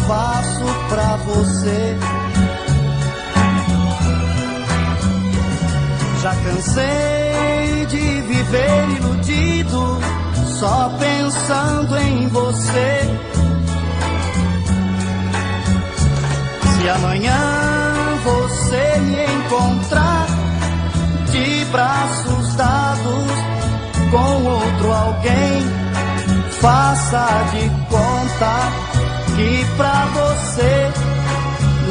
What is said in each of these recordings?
faço pra você. Já cansei de viver iludido, só pensando em você. Se amanhã você me encontrar de braços dados com outro alguém, faça de conta que pra você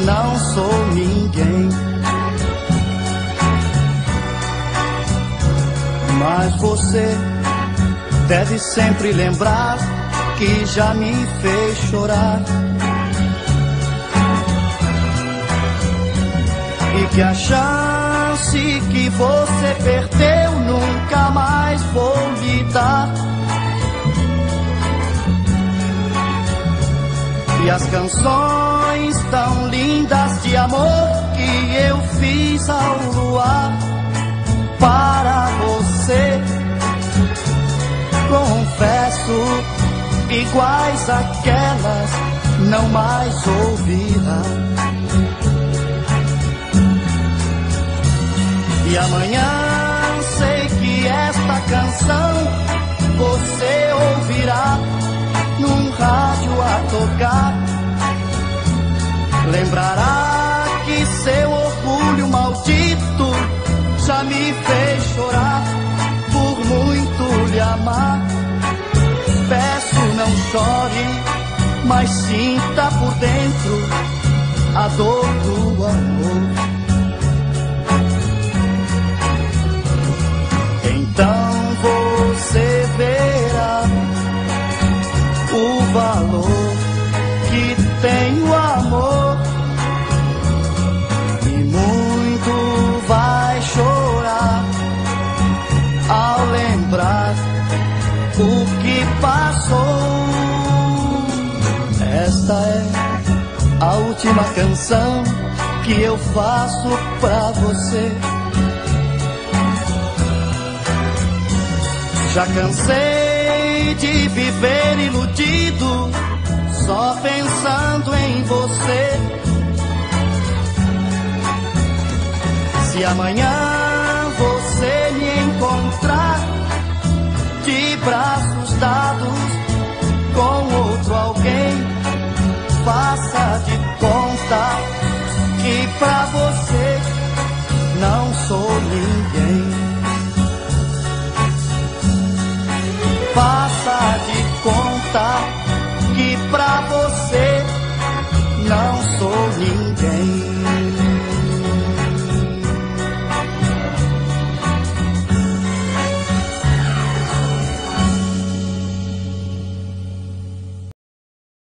não sou ninguém. Mas você deve sempre lembrar que já me fez chorar e que a chance que você perdeu nunca mais vou lhe dar. E as canções tão lindas de amor que eu fiz ao luar para você, confesso, iguais àquelas não mais ouvirá. E amanhã sei que esta canção você ouvirá num rádio a tocar. Lembrará que seu orgulho maldito já me fez chorar por muito lhe amar. Peço, não chore, mas sinta por dentro a dor do amor. Então você verá o valor que tem o amor, e muito vai chorar ao lembrar o que passou. Esta é a última canção que eu faço pra você. Já cansei de viver iludido, só pensando em você. Se amanhã você me encontrar de braços dados com outro alguém, faça de conta que pra você não sou ninguém. Faça de conta